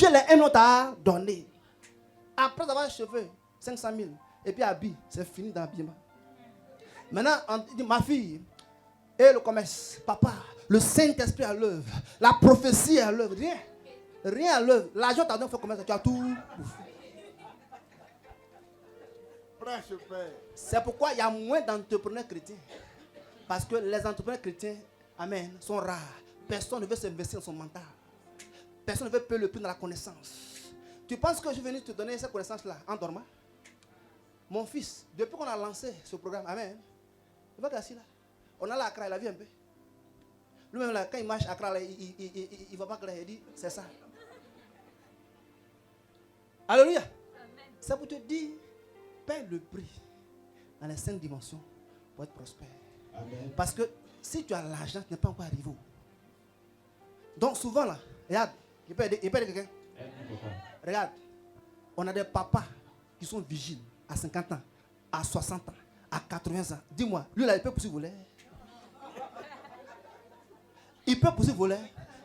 Dieu les aime, on t'a donné. Après avoir achevé 500 000, et puis habillé, c'est fini dans l'habillement. Maintenant, on dit, ma fille, et le commerce, papa, le Saint-Esprit à l'œuvre, la prophétie à l'œuvre, rien. Rien à l'œuvre. L'argent t'a donné, fait commerce, tu as tout bouffé. C'est pourquoi il y a moins d'entrepreneurs chrétiens. Parce que les entrepreneurs chrétiens, amen, sont rares. Personne ne veut s'investir dans son mental. Personne ne veut payer le prix dans la connaissance. Tu penses que je suis venu te donner cette connaissance-là en dormant? Mon fils, depuis qu'on a lancé ce programme, amen, il va assis là. On a là à Accra, il a vu un peu. Lui-même là, quand il marche à Accra, là, il ne va pas clair, il dit, c'est ça. Alléluia. C'est pour te dire, paie le prix dans les 5 dimensions pour être prospère. Amen. Parce que si tu as l'argent, tu n'es pas encore arrivé. Donc souvent là, regarde, il peut aider quelqu'un. Regarde, on a des papas qui sont vigiles à 50 ans, à 60 ans, à 80 ans. Dis-moi, lui là, il peut poursuivre voler. Il peut poursuivre voler.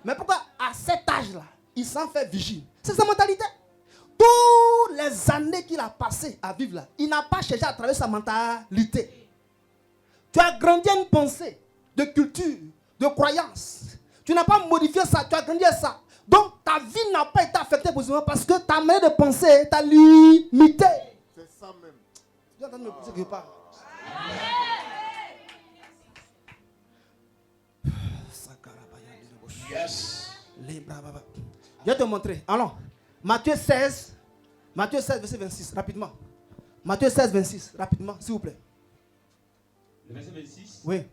Mais pourquoi à cet âge-là, il s'en fait vigile? C'est sa mentalité. Toutes les années qu'il a passées à vivre là, il n'a pas cherché à travers sa mentalité. Tu as grandi à une pensée de culture, de croyance. Tu n'as pas modifié ça, tu as grandi à ça. Donc ta vie n'a pas été affectée positivement parce que ta manière de penser t'a limité. C'est ça même. Tu es en train de me poser quelque part. Yes. Je vais te montrer. Allons. Matthieu 16, verset 26, rapidement. Matthieu 16, 26, rapidement, s'il vous plaît. Le verset 26. Oui.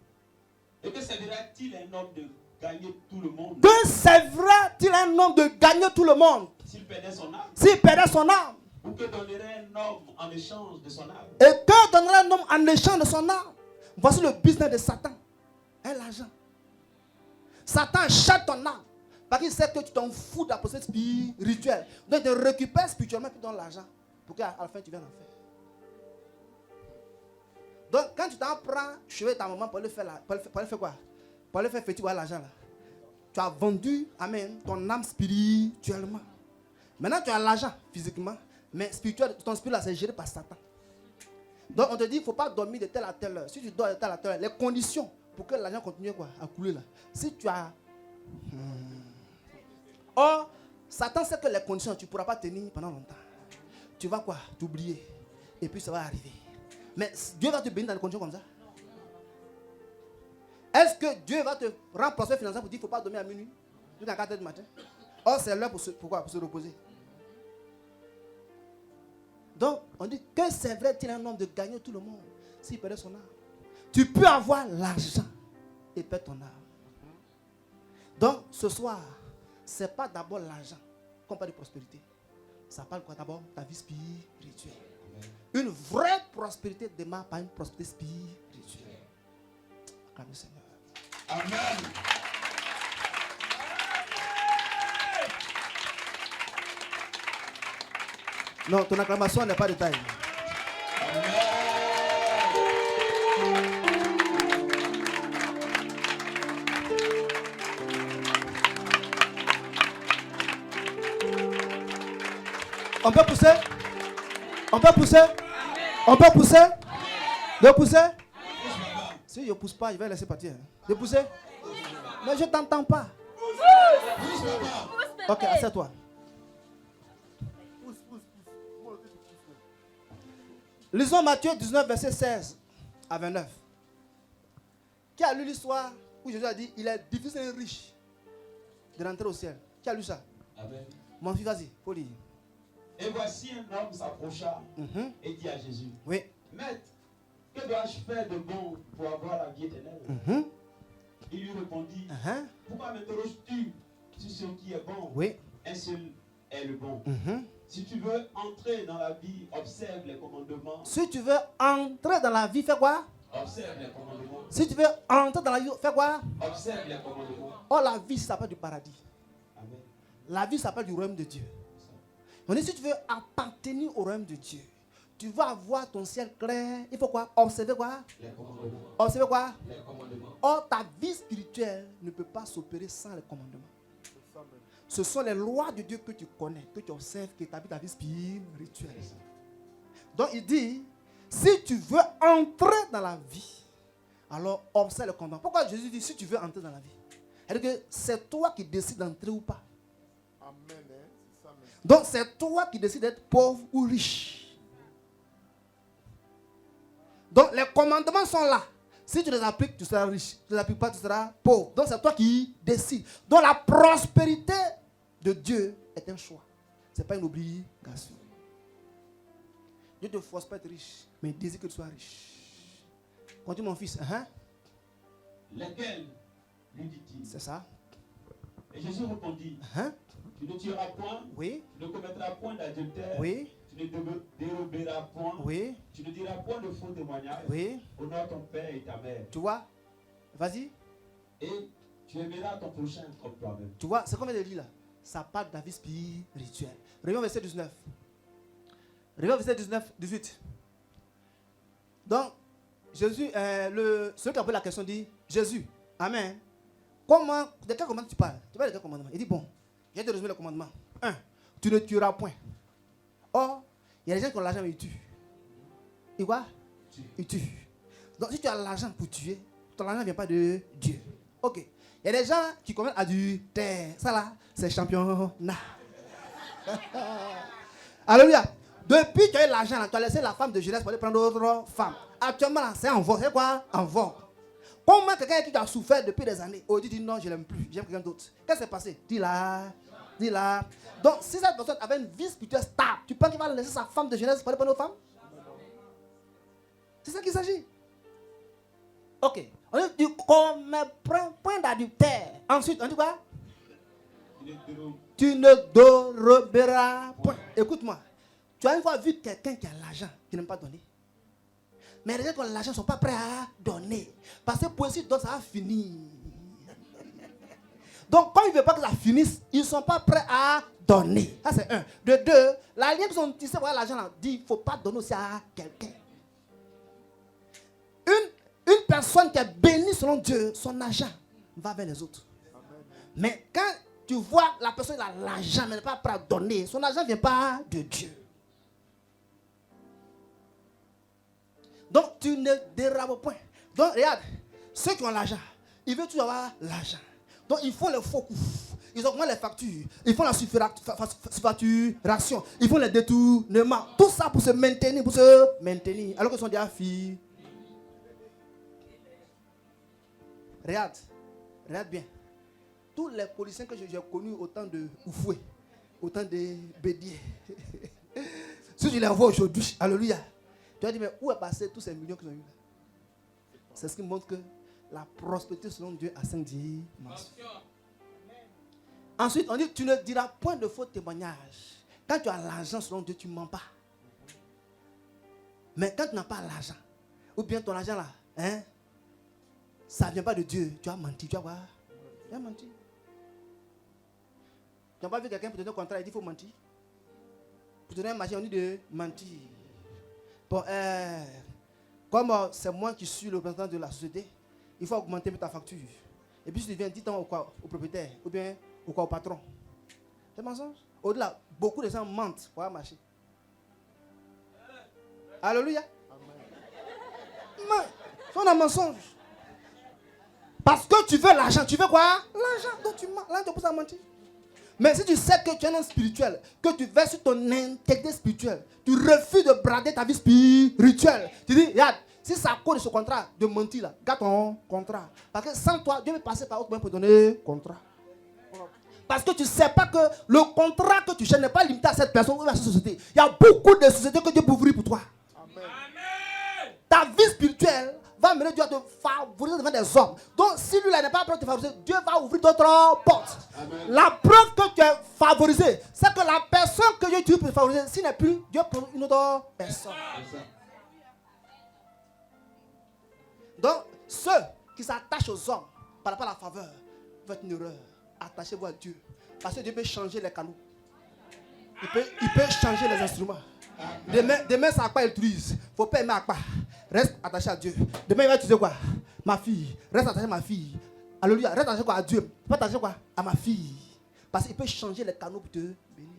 Et que servira-t-il un homme de gagner tout le monde? Que servira-t-il un homme de gagner tout le monde S'il perdait son âme? S'il perdait son âme. Ou que donnerait un homme en échange de son âme? Et que donnerait un homme en échange de son âme? Voici le business de Satan. Et l'argent. Satan achète ton âme. Parce qu'il sait que tu t'en fous de la procédure spirituelle. Donc il te récupère spirituellement et puis donne l'argent. Pour qu'à la fin tu viennes en faire. Donc quand tu t'en prends chez ta maman pour aller faire, pour aller faire quoi? Pour aller faire fêter l'argent là. Tu as vendu, amen, ton âme spirituellement. Maintenant tu as l'argent physiquement. Mais spirituel, ton spirit là c'est géré par Satan. Donc on te dit il ne faut pas dormir de telle à telle heure. Si tu dors de telle à telle heure, les conditions pour que l'argent continue quoi, à couler là. Si tu as... Or, Satan sait que les conditions, tu ne pourras pas tenir pendant longtemps. Tu vas quoi? T'oublier. Et puis ça va arriver. Mais Dieu va te bénir dans des conditions comme ça? Est-ce que Dieu va te rendre prospère financièrement pour dire qu'il ne faut pas dormir à minuit? Jusqu'à 4 h du matin? Or, c'est l'heure pour se reposer. Donc, on dit que c'est vrai qu'il y a un homme de gagner tout le monde s'il perdait son âme. Tu peux avoir l'argent et perdre ton âme. Donc, ce soir, ce n'est pas d'abord l'argent qu'on parle de prospérité. Ça parle quoi d'abord? Ta vie spirituelle. Une vraie prospérité démarre par une prospérité spirituelle. Acclame le Seigneur. Amen. Non, ton acclamation n'est pas de taille. On peut pousser? On peut pousser? On peut pousser? De pousser? Si je ne pousse pas, je vais laisser partir. De pousser? Mais je ne t'entends pas. Ok, assieds-toi. Lisons Matthieu 19, verset 16 à 29. Qui a lu l'histoire où Jésus a dit il est difficile et riche de rentrer au ciel? Qui a lu ça? Amen. Mon fils, vas-y, faut lire. Et voici un homme s'approcha et dit à Jésus, Oui. Maître, que dois-je faire de bon pour avoir la vie éternelle? Il lui répondit, pourquoi m'interroges-tu sur ce qui est bon? Oui. Un seul est le bon. Si tu veux entrer dans la vie, observe les commandements. Si tu veux entrer dans la vie, fais quoi? Observe les commandements. Si tu veux entrer dans la vie, fais quoi? Observe les commandements. Oh, la vie s'appelle du paradis. Amen. La vie s'appelle du royaume de Dieu. On dit si tu veux appartenir au royaume de Dieu, tu vas avoir ton ciel clair. Il faut quoi? Observer quoi? Les commandements. Observer quoi? Les commandements. Or, ta vie spirituelle ne peut pas s'opérer sans les commandements. Ce sont les lois de Dieu que tu connais, que tu observes, qui établissent ta vie spirituelle. Donc il dit, si tu veux entrer dans la vie, alors observe le commandement. Pourquoi Jésus dit, si tu veux entrer dans la vie? C'est-à-dire que c'est toi qui décides d'entrer ou pas. Amen. C'est ça même. Donc c'est toi qui décides d'être pauvre ou riche. Donc les commandements sont là. Si tu les appliques, tu seras riche. Si tu ne les appliques pas, tu seras pauvre. Donc c'est toi qui décides. Donc la prospérité de Dieu est un choix. Ce n'est pas une obligation. Dieu ne te force pas à être riche, mais il désire que tu sois riche. Continue mon fils. Lesquels, lui dit-il. C'est ça. Et Jésus répondit, tu ne tueras point, oui. Tu ne commettras point d'adultère, oui. Tu ne déroberas point, oui. Tu ne diras point de faux témoignages, oui. Honore ton père et ta mère. Tu vois? Vas-y. Et tu aimeras ton prochain comme toi-même. Tu vois, c'est comme il dit là. Ça parle de la vie spirituelle. Reviens au verset 19. Reviens au verset 19, 18. Donc, Jésus, celui qui a posé la question dit, Jésus, Amen. Comment, de quel commandement tu parles? Tu parles de quel commandement? Il dit, bon, je vais te résumer le commandement. 1. Tu ne tueras point. Or, il y a des gens qui ont l'argent mais ils tuent. Et quoi? Ils tuent. Donc, si tu as l'argent pour tuer, ton argent ne vient pas de Dieu. Ok. Il y a des gens qui commettent adultère. Ça là, c'est championnat. Alléluia. Depuis que tu as eu l'argent, tu as laissé la femme de jeunesse pour aller prendre d'autres femmes. Actuellement, là, c'est en vogue. C'est quoi? En vogue. Comment quelqu'un qui a souffert depuis des années, aujourd'hui dit non, je ne l'aime plus, j'aime quelqu'un d'autre. Qu'est-ce qui s'est passé? Dis-la. Dis-la. Donc, si cette personne avait une vie spirituelle stable, tu penses qu'il va laisser sa femme de jeunesse pour aller prendre d'autres femmes? C'est ça qu'il s'agit. Ok. On dit comme point d'adultère. Ensuite, on dit quoi? Tu ne déroberas point. Écoute-moi. Tu as une fois vu quelqu'un qui a l'argent, qui n'aime pas donner. Mais les gens qui ont l'argent ne sont pas prêts à donner. Parce que pour eux, donc ça va finir. Donc, quand ils ne veulent pas que ça finisse, ils ne sont pas prêts à donner. Ça, c'est un. De deux, la ligne qui sont tissés pour l'argent, là, dit qu'il ne faut pas donner aussi à quelqu'un. Une personne qui est bénie selon Dieu, son argent va vers les autres. Amen. Mais quand tu vois la personne qui a l'argent, mais n'est pas prêt à donner, son argent ne vient pas de Dieu. Donc, tu ne dérabes point. Donc, regarde, ceux qui ont l'argent, ils veulent toujours avoir l'argent. Donc, ils font les faux coups. Ils augmentent les factures. Ils font la surfacturation. Ils font les détournements. Tout ça pour se maintenir, Alors qu'ils sont déjà filles. Regarde bien. Tous les policiers que j'ai connus, autant de Oufoué, autant de Bédier. Si je les vois aujourd'hui, alléluia. Tu vas dire, mais où est passé tous ces millions qu'ils ont eu là? C'est ce qui montre que la prospérité selon Dieu a 5 dimensions. Ensuite, on dit, tu ne diras point de faux témoignages. Quand tu as l'argent selon Dieu, tu ne mens pas. Mais quand tu n'as pas l'argent, ou bien ton argent là, ça ne vient pas de Dieu, tu as menti, tu vas voir. Tu as menti. Tu n'as pas vu quelqu'un pour te donner un contrat, il dit qu'il faut mentir. Pour te donner un marché, on dit de mentir. Bon, comme c'est moi qui suis le représentant de la société, il faut augmenter ta facture. Et puis si tu viens, dis-toi au propriétaire, ou bien au patron. C'est mensonge. Au-delà, beaucoup de gens mentent pour avoir marché. Alléluia. Mais, c'est un mensonge. Parce que tu veux l'argent, tu veux quoi? L'argent, donc tu mens. Là, tu peux mentir. Mais si tu sais que tu es un homme spirituel, que tu verses sur ton intégrité spirituelle, tu refuses de brader ta vie spirituelle. Tu dis, regarde, si ça cause de ce contrat, de mentir là, garde ton contrat. Parce que sans toi, Dieu va passer par autre moyen pour donner contrat. Parce que tu ne sais pas que le contrat que tu cherches n'est pas limité à cette personne ou à cette société. Il y a beaucoup de sociétés que Dieu peut ouvrir pour toi. Amen. Ta vie spirituelle va mener Dieu à te favoriser devant des hommes. Donc, si lui n'est pas prêt à te favoriser, Dieu va ouvrir d'autres portes. Amen. La preuve que tu es favorisé, c'est que la personne que Dieu peut favoriser, s'il n'est plus, Dieu prend une autre personne. Donc, ceux qui s'attachent aux hommes par rapport à la faveur, faites une erreur. Attachez-vous à Dieu. Parce que Dieu peut changer les canaux. Il peut changer les instruments. Demain, c'est à quoi il utilise. Il ne faut pas aimer à quoi. Reste attaché à Dieu. Demain, il va utiliser quoi? Ma fille. Reste attaché à ma fille. Alléluia. Reste attaché quoi? À Dieu. Pas attaché quoi? À ma fille. Parce qu'il peut changer les canaux pour te bénir.